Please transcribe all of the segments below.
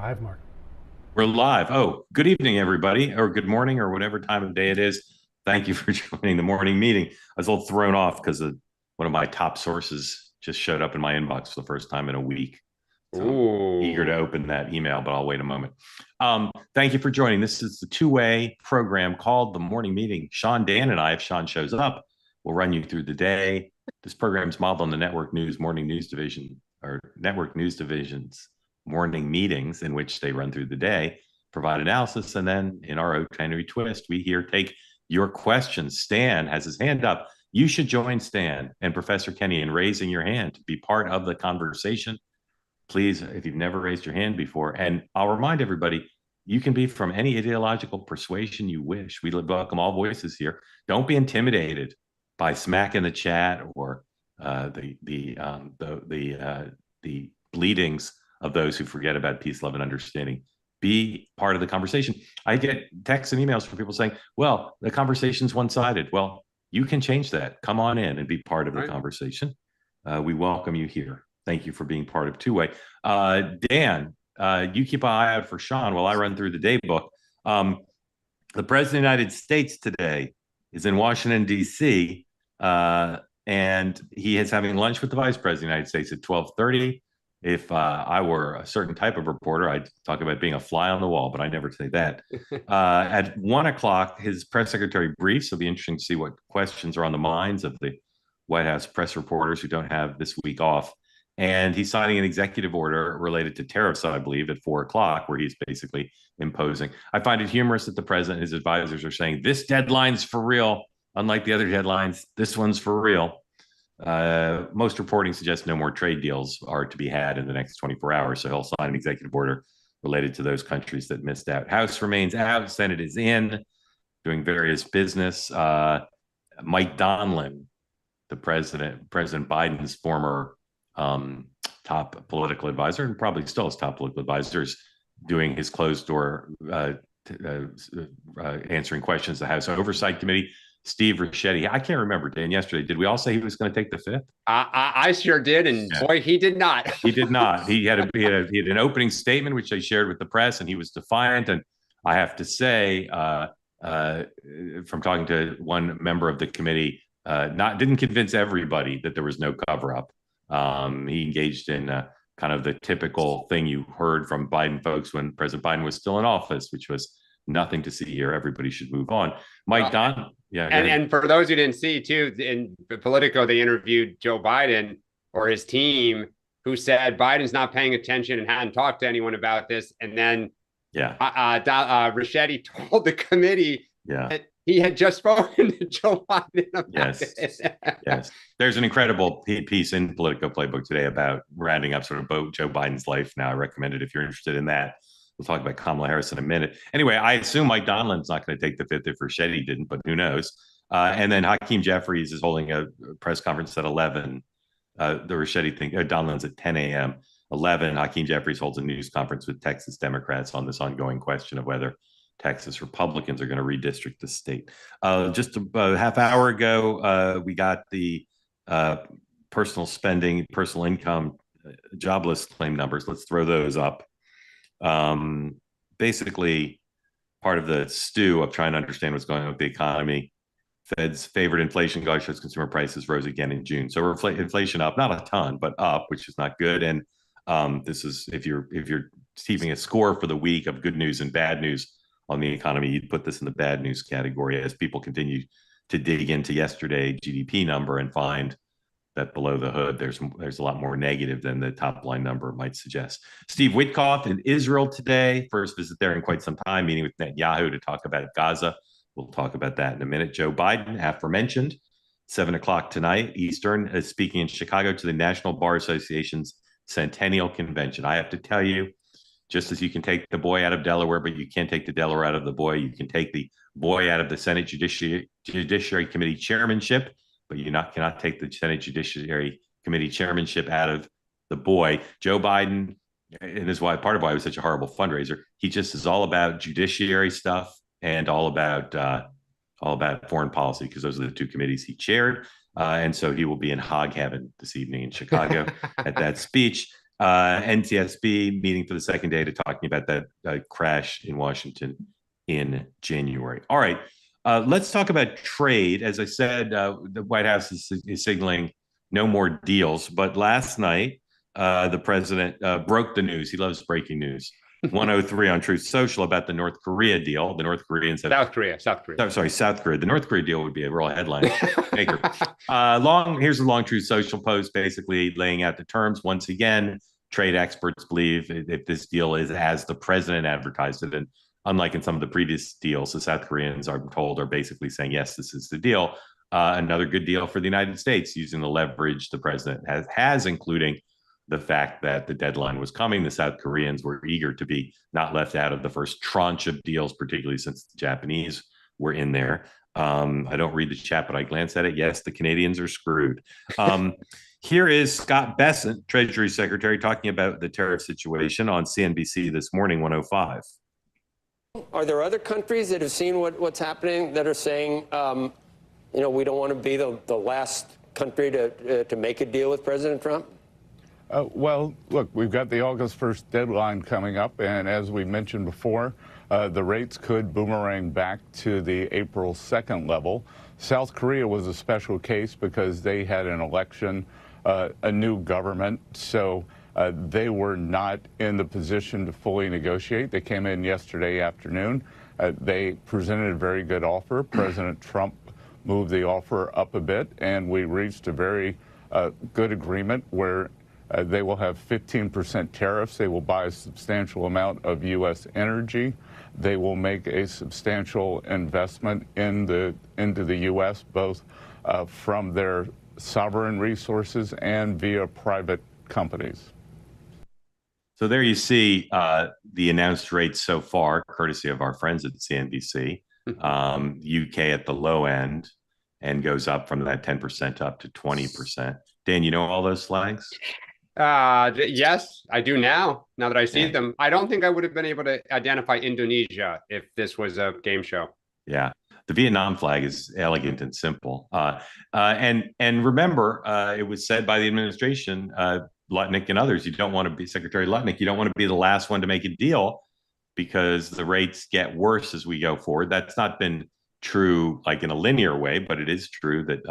Live, Mark. We're live. Oh, good evening, everybody, or good morning, or whatever time of day it is. Thank you for joining the morning meeting. I was a little thrown off because one of my top sources just showed up in my inbox for the first time in a week. So I'm eager to Ooh. open that email, but I'll wait a moment. Thank you for joining. This is the two-way program called the morning meeting. Sean, Dan, and I, if Sean shows up, will run you through the day. This program is modeled on the network news morning news division or network news division's morning meetings in which they run through the day, provide analysis, and then in our O. Henry twist, we here take your questions. Stan has his hand up. You should join Stan and Professor Kenny in raising your hand to be part of the conversation. Please, if you've never raised your hand before, and I'll remind everybody, you can be from any ideological persuasion you wish. We welcome all voices here. Don't be intimidated by smack in the chat or the bleedings of those who forget about peace, love, and understanding. Be part of the conversation. I get texts and emails from people saying, well, the conversation's one-sided. Well, you can change that. Come on in and be part of the conversation. We welcome you here. Thank you for being part of Two Way. Dan, you keep an eye out for Sean while I run through the day book. The President of the United States today is in Washington, D.C., and he is having lunch with the Vice President of the United States at 12:30. If I were a certain type of reporter, I'd talk about being a fly on the wall, but I never say that. At 1 o'clock, his press secretary briefs. It'll be interesting to see what questions are on the minds of the White House press reporters who don't have this week off. And he's signing an executive order related to tariffs, I believe, at 4 o'clock, where he's basically imposing. I find it humorous that the president and his advisors are saying this deadline's for real. Unlike the other deadlines, this one's for real. Most reporting suggests no more trade deals are to be had in the next 24 hours. So he'll sign an executive order related to those countries that missed out. House remains out. Senate is in, doing various business. Mike Donlin, President Biden's former top political advisor, and probably still his top political advisor, is doing his closed door answering questions to the House Oversight Committee. Steve Ricchetti, I can't remember, Dan, yesterday, did we all say he was going to take the fifth? I sure did, and boy, he did not. He did not. He had an opening statement, which they shared with the press, and he was defiant. And I have to say, from talking to one member of the committee, didn't convince everybody that there was no cover up. He engaged in kind of the typical thing you heard from Biden folks when President Biden was still in office, which was nothing to see here. Everybody should move on. Mike Don, yeah. And for those who didn't see too, in Politico, they interviewed Joe Biden or his team, who said Biden's not paying attention and hadn't talked to anyone about this. And then Ricchetti told the committee that he had just spoken to Joe Biden about it. Yes. There's an incredible piece in Politico Playbook today about rounding up sort of Joe Biden's life. Now, I recommend it if you're interested in that. We'll talk about Kamala Harris in a minute. Anyway, I assume Mike Donlin's not going to take the fifth if Ricchetti didn't, but who knows? And then Hakeem Jeffries is holding a press conference at 11. The Ricchetti thing, Donlin's at 10 a.m. 11, Hakeem Jeffries holds a news conference with Texas Democrats on this ongoing question of whether Texas Republicans are going to redistrict the state. Just a half hour ago, we got the personal spending, personal income, jobless claim numbers. Let's throw those up. Basically, part of the stew of trying to understand what's going on with the economy. Fed's favored inflation guide shows consumer prices rose again in June. So inflation up, not a ton, but up, which is not good. And this is if you're keeping a score for the week of good news and bad news on the economy, you'd put this in the bad news category as people continue to dig into yesterday's GDP number and find that below the hood, there's a lot more negative than the top line number might suggest. Steve Witkoff in Israel today, first visit there in quite some time, meeting with Netanyahu to talk about Gaza. We'll talk about that in a minute. Joe Biden, aforementioned, 7 o'clock tonight, Eastern, is speaking in Chicago to the National Bar Association's Centennial Convention. I have to tell you, just as you can take the boy out of Delaware, but you can't take the Delaware out of the boy, you can take the boy out of the Senate Judiciary Committee chairmanship, but you cannot take the Senate Judiciary Committee chairmanship out of the boy. Joe Biden, and this is why part of why it was such a horrible fundraiser, he just is all about judiciary stuff and all about foreign policy, because those are the two committees he chaired. And so he will be in hog heaven this evening in Chicago at that speech. NTSB meeting for the second day to talking about that crash in Washington in January. All right. Let's talk about trade. As I said, the White House is signaling no more deals. But last night, the president broke the news. He loves breaking news. 103 on Truth Social about the North Korea deal. The North Koreans have South Korea. South Korea. The North Korea deal would be a real headline maker. Here's a long Truth Social post, basically laying out the terms. Once again, trade experts believe if this deal is as the president advertised it, and unlike in some of the previous deals, the South Koreans are told are basically saying, yes, this is the deal. Another good deal for the United States using the leverage the president has, including the fact that the deadline was coming. The South Koreans were eager to be not left out of the first tranche of deals, particularly since the Japanese were in there. I don't read the chat, but I glance at it. Yes, the Canadians are screwed. Here is Scott Bessent, Treasury Secretary, talking about the tariff situation on CNBC this morning, 105. Are there other countries that have seen what's happening that are saying, we don't want to be the last country to make a deal with President Trump? Well, look, we've got the August 1st deadline coming up, and as we mentioned before, the rates could boomerang back to the April 2nd level. South Korea was a special case because they had an election, a new government, so they were not in the position to fully negotiate. They came in yesterday afternoon. They presented a very good offer. President Trump moved the offer up a bit, and we reached a very good agreement where they will have 15% tariffs. They will buy a substantial amount of U.S. energy. They will make a substantial investment into the U.S., both from their sovereign resources and via private companies. So there you see the announced rates so far, courtesy of our friends at CNBC. UK at the low end and goes up from that 10% up to 20%. Dan, you know all those flags? Yes, I do now that I see them. I don't think I would have been able to identify Indonesia if this was a game show. Yeah. The Vietnam flag is elegant and simple. And remember, it was said by the administration, Lutnick and others, you don't want to be Secretary Lutnick, you don't want to be the last one to make a deal because the rates get worse as we go forward. That's not been true like in a linear way, but it is true that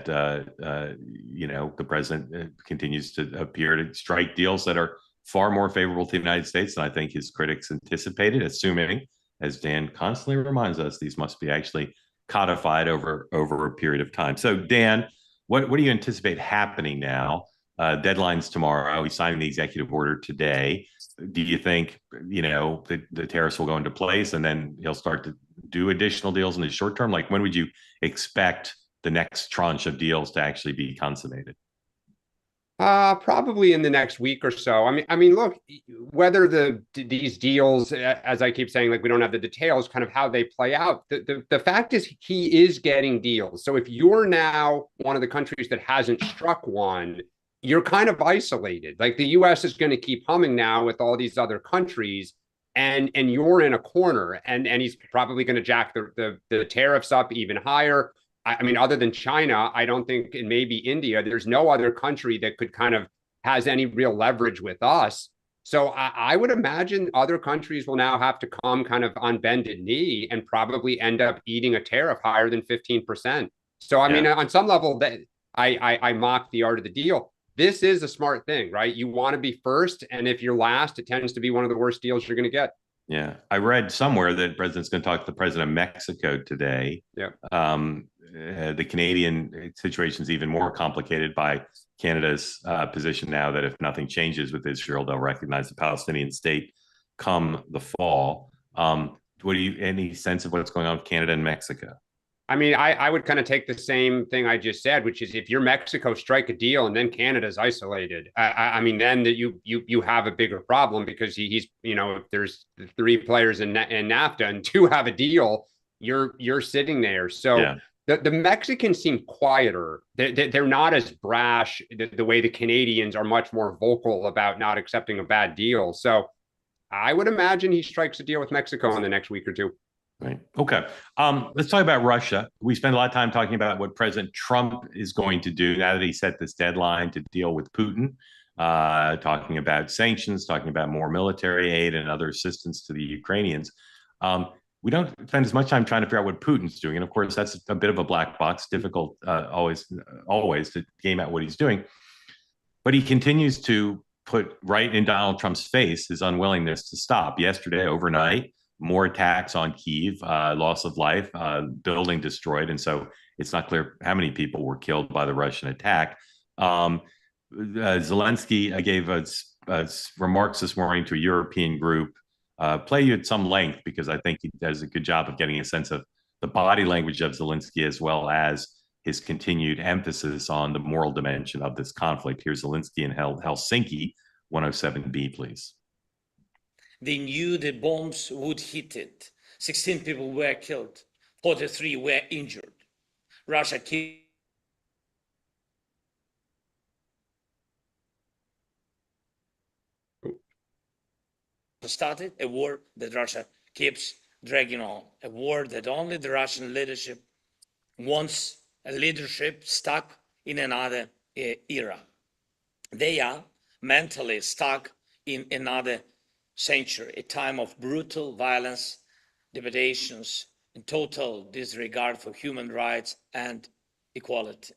the president continues to appear to strike deals that are far more favorable to the United States than I think his critics anticipated, assuming, as Dan constantly reminds us, these must be actually codified over a period of time. So, Dan, what do you anticipate happening now? Deadline's tomorrow. He's signing the executive order today. Do you think, the tariffs will go into place and then he'll start to do additional deals in the short term? Like, when would you expect the next tranche of deals to actually be consummated? Probably in the next week or so. I mean, look, whether these deals, as I keep saying, like we don't have the details, kind of how they play out. The fact is, he is getting deals. So if you're now one of the countries that hasn't struck one, you're kind of isolated. Like the U.S. is going to keep humming now with all these other countries, and you're in a corner. And he's probably going to jack the tariffs up even higher. I mean, other than China, I don't think, and maybe India, there's no other country that could kind of has any real leverage with us. So I would imagine other countries will now have to come kind of on bended knee and probably end up eating a tariff higher than 15%. So, I mean, on some level, that I mock the art of the deal. This is a smart thing, right? You want to be first. And if you're last, it tends to be one of the worst deals you're going to get. Yeah. I read somewhere that the president's going to talk to the president of Mexico today. Yeah. The Canadian situation is even more complicated by Canada's position now that if nothing changes with Israel, they'll recognize the Palestinian state come the fall. Any sense of what's going on with Canada and Mexico? I mean, I would kind of take the same thing I just said, which is if you're Mexico, strike a deal and then Canada's isolated. I mean, then that you have a bigger problem because he's if there's 3 players in NAFTA and 2 have a deal, you're sitting there. So yeah. The Mexicans seem quieter. They're not as brash the way the Canadians are much more vocal about not accepting a bad deal. So I would imagine he strikes a deal with Mexico in the next week or 2. Right. Okay. Let's talk about Russia. We spend a lot of time talking about what President Trump is going to do now that he set this deadline to deal with Putin. talking about sanctions, talking about more military aid and other assistance to the Ukrainians. We don't spend as much time trying to figure out what Putin's doing. And of course, that's a bit of a black box, difficult always to game out what he's doing. But he continues to put right in Donald Trump's face his unwillingness to stop. Yesterday, overnight, more attacks on Kyiv, loss of life, building destroyed. And so it's not clear how many people were killed by the Russian attack. Zelensky gave remarks this morning to a European group, play you at some length, because I think he does a good job of getting a sense of the body language of Zelensky, as well as his continued emphasis on the moral dimension of this conflict. Here's Zelensky in Helsinki, 107B, please. They knew the bombs would hit it. 16 people were killed, 43 were injured. Russia started a war that Russia keeps dragging on, a war that only the Russian leadership wants, a leadership stuck in another era. They are mentally stuck in another century, a time of brutal violence, depredations, and total disregard for human rights and equality.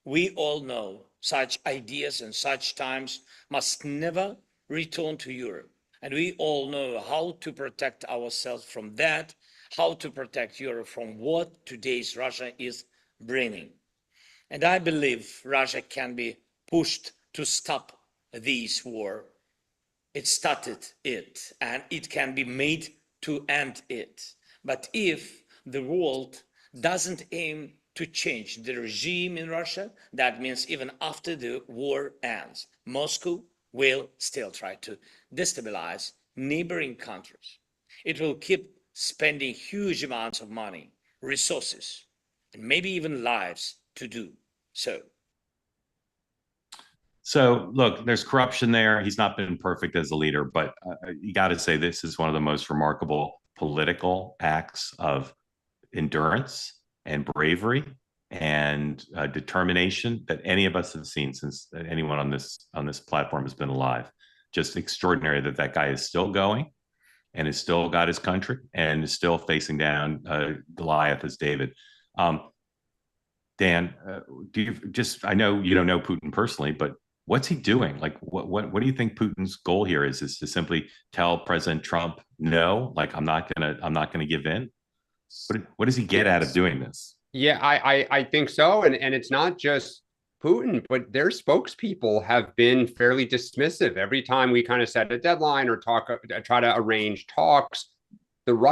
We all know such ideas and such times must never return to Europe. And we all know how to protect ourselves from that, how to protect Europe from what today's Russia is bringing. And I believe Russia can be pushed to stop this war. It started it, and it can be made to end it. But if the world doesn't aim to change the regime in Russia, that means even after the war ends, Moscow will still try to destabilize neighboring countries. It will keep spending huge amounts of money, resources, and maybe even lives to do so. So, look, there's corruption there. He's not been perfect as a leader, but you got to say this is one of the most remarkable political acts of endurance and bravery and determination that any of us have seen since anyone on this platform has been alive. Just extraordinary that guy is still going and has still got his country and is still facing down Goliath as David. Dan, I know you don't know Putin personally, but what's he doing? Like, what do you think Putin's goal here is? Is to simply tell President Trump, no, like I'm not gonna give in? What does he get out of doing this? Yeah, I think so. And it's not just Putin, but their spokespeople have been fairly dismissive. Every time we kind of set a deadline or try to arrange talks, the Russians